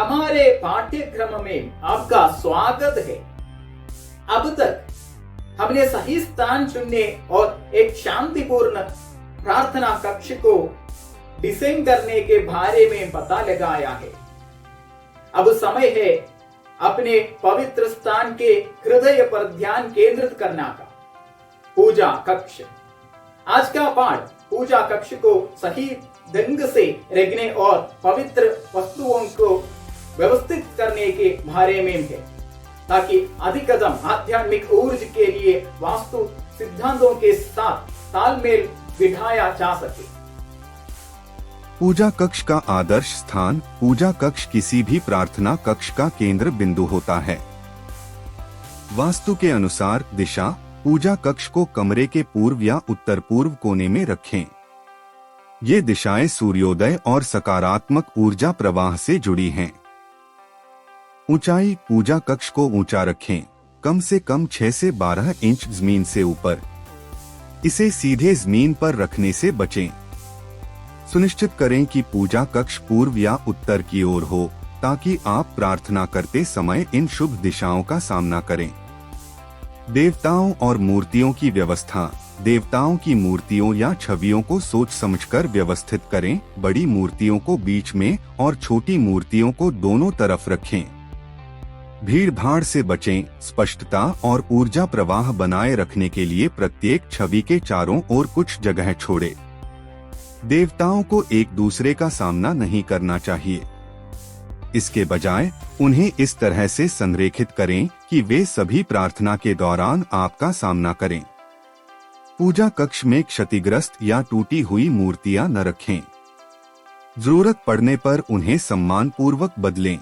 हमारे पाठ्यक्रम में आपका स्वागत है। अब तक हमने सही स्थान चुनने और एक शांतिपूर्ण प्रार्थना कक्ष को डिजाइन करने के बारे में पता लगाया है। अब समय है अपने पवित्र स्थान के हृदय पर ध्यान केंद्रित करना का। पूजा कक्ष। आज का पाठ पूजा कक्ष को सही ढंग से रखने और पवित्र वस्तुओं को व्यवस्थित करने के बारे में है, ताकि अधिकतम आध्यात्मिक ऊर्जा के लिए वास्तु सिद्धांतों के साथ तालमेल बिठाया जा सके। पूजा कक्ष का आदर्श स्थान। पूजा कक्ष किसी भी प्रार्थना कक्ष का केंद्र बिंदु होता है। वास्तु के अनुसार दिशा। पूजा कक्ष को कमरे के पूर्व या उत्तर पूर्व कोने में रखें। ये दिशाएं सूर्योदय और सकारात्मक ऊर्जा प्रवाह से जुड़ी हैं। ऊंचाई। पूजा कक्ष को ऊंचा रखें, कम से कम 6 से 12 इंच जमीन से ऊपर। इसे सीधे जमीन पर रखने से बचें। सुनिश्चित करें कि पूजा कक्ष पूर्व या उत्तर की ओर हो, ताकि आप प्रार्थना करते समय इन शुभ दिशाओं का सामना करें। देवताओं और मूर्तियों की व्यवस्था। देवताओं की मूर्तियों या छवियों को सोच समझकर व्यवस्थित करें। बड़ी मूर्तियों को बीच में और छोटी मूर्तियों को दोनों तरफ रखें। भीड़ भाड़ से बचें। स्पष्टता और ऊर्जा प्रवाह बनाए रखने के लिए प्रत्येक छवि के चारों ओर कुछ जगह छोड़े। देवताओं को एक दूसरे का सामना नहीं करना चाहिए। इसके बजाय उन्हें इस तरह से संरेखित करें कि वे सभी प्रार्थना के दौरान आपका सामना करें। पूजा कक्ष में क्षतिग्रस्त या टूटी हुई मूर्तियां न रखें। जरूरत पड़ने पर उन्हें सम्मान पूर्वक बदलें।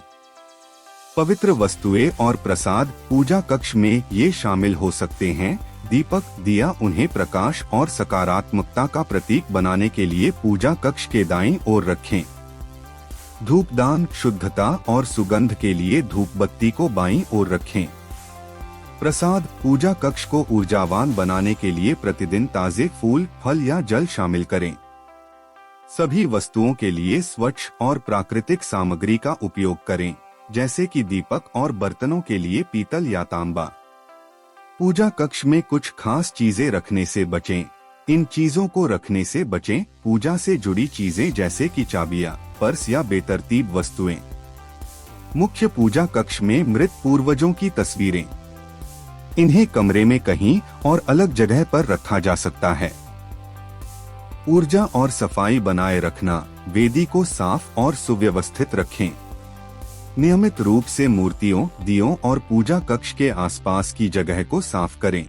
पवित्र वस्तुएं और प्रसाद। पूजा कक्ष में ये शामिल हो सकते हैं। दीपक, दिया। उन्हें प्रकाश और सकारात्मकता का प्रतीक बनाने के लिए पूजा कक्ष के दाईं ओर रखें। धूपदान। शुद्धता और सुगंध के लिए धूप बत्ती को बाईं ओर रखें। प्रसाद। पूजा कक्ष को ऊर्जावान बनाने के लिए प्रतिदिन ताजे फूल, फल या जल शामिल करें। सभी वस्तुओं के लिए स्वच्छ और प्राकृतिक सामग्री का उपयोग करें, जैसे कि दीपक और बर्तनों के लिए पीतल या तांबा। पूजा कक्ष में कुछ खास चीजें रखने से बचें। इन चीजों को रखने से बचें। पूजा से जुड़ी चीजें जैसे कि चाबियां, पर्स या बेतरतीब वस्तुएं। मुख्य पूजा कक्ष में मृत पूर्वजों की तस्वीरें। इन्हें कमरे में कहीं और अलग जगह पर रखा जा सकता है। ऊर्जा और सफाई बनाए रखना। वेदी को साफ और सुव्यवस्थित रखें। नियमित रूप से मूर्तियों, दियों और पूजा कक्ष के आसपास की जगह को साफ करें।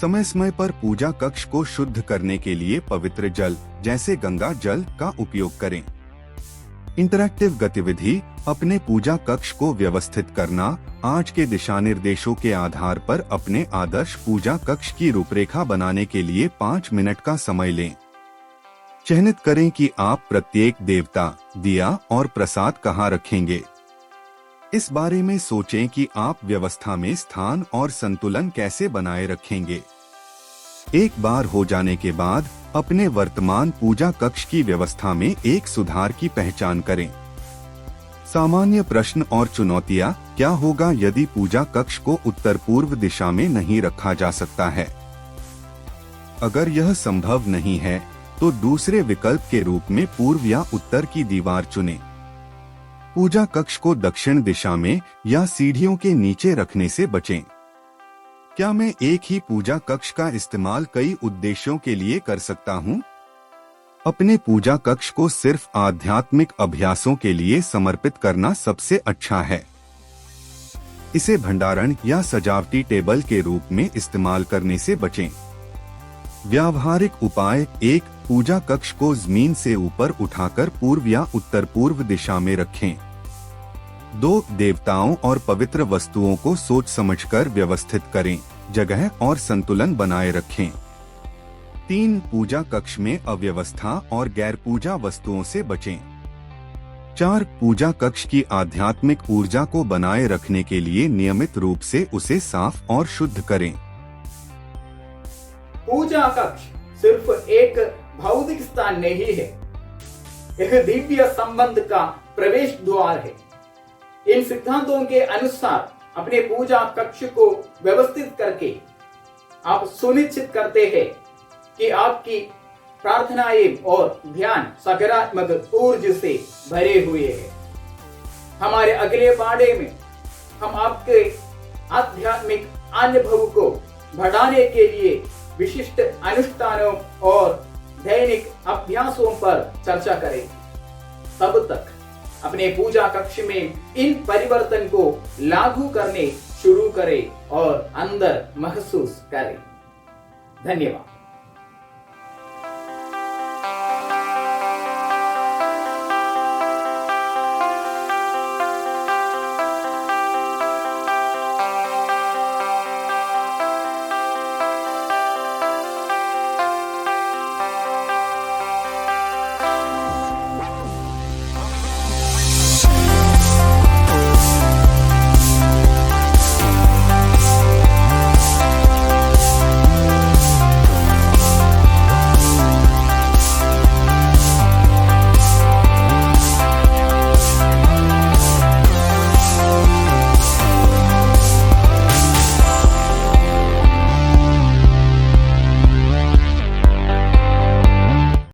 समय समय पर पूजा कक्ष को शुद्ध करने के लिए पवित्र जल, जैसे गंगा जल, का उपयोग करें। इंटरैक्टिव गतिविधि। अपने पूजा कक्ष को व्यवस्थित करना। आज के दिशा निर्देशों के आधार पर अपने आदर्श पूजा कक्ष की रूपरेखा बनाने के लिए 5 मिनट का समय लें। चयनित करें कि आप प्रत्येक देवता, दिया और प्रसाद कहाँ रखेंगे। इस बारे में सोचें कि आप व्यवस्था में स्थान और संतुलन कैसे बनाए रखेंगे। एक बार हो जाने के बाद अपने वर्तमान पूजा कक्ष की व्यवस्था में एक सुधार की पहचान करें। सामान्य प्रश्न और चुनौतियां। क्या होगा यदि पूजा कक्ष को उत्तर पूर्व दिशा में नहीं रखा जा सकता है? अगर यह संभव नहीं है, तो दूसरे विकल्प के रूप में पूर्व या उत्तर की दीवार चुनें। पूजा कक्ष को दक्षिण दिशा में या सीढ़ियों के नीचे रखने से बचें। क्या मैं एक ही पूजा कक्ष का इस्तेमाल कई उद्देश्यों के लिए कर सकता हूँ? अपने पूजा कक्ष को सिर्फ आध्यात्मिक अभ्यासों के लिए समर्पित करना सबसे अच्छा है। इसे भंडारण या सजावटी टेबल के रूप में इस्तेमाल करने से बचें। व्यावहारिक उपाय। 1. पूजा कक्ष को जमीन से ऊपर उठाकर पूर्व या उत्तर पूर्व दिशा में रखें। 2. देवताओं और पवित्र वस्तुओं को सोच समझकर व्यवस्थित करें, जगह और संतुलन बनाए रखें। 3. पूजा कक्ष में अव्यवस्था और गैर पूजा वस्तुओं से बचें। 4. पूजा कक्ष की आध्यात्मिक ऊर्जा को बनाए रखने के लिए नियमित रूप से उसे साफ और शुद्ध करें। पूजा कक्ष सिर्फ एक भौतिक स्थान नहीं है, यह दिव्य संबंध का प्रवेश द्वार है। इन सिद्धांतों के अनुसार अपने पूजा कक्ष को व्यवस्थित करके आप सुनिश्चित करते हैं कि आपकी प्रार्थनाएं और ध्यान सकारात्मक ऊर्जा से भरे हुए हैं। हमारे अगले पाढ़े में हम आपके आध्यात्मिक अनुभव को बढ़ाने के लिए विशिष्ट अनुष्ठानों और दैनिक अभ्यासों पर चर्चा करें। तब तक अपने पूजा कक्ष में इन परिवर्तन को लागू करने शुरू करें और अंदर महसूस करें। धन्यवाद।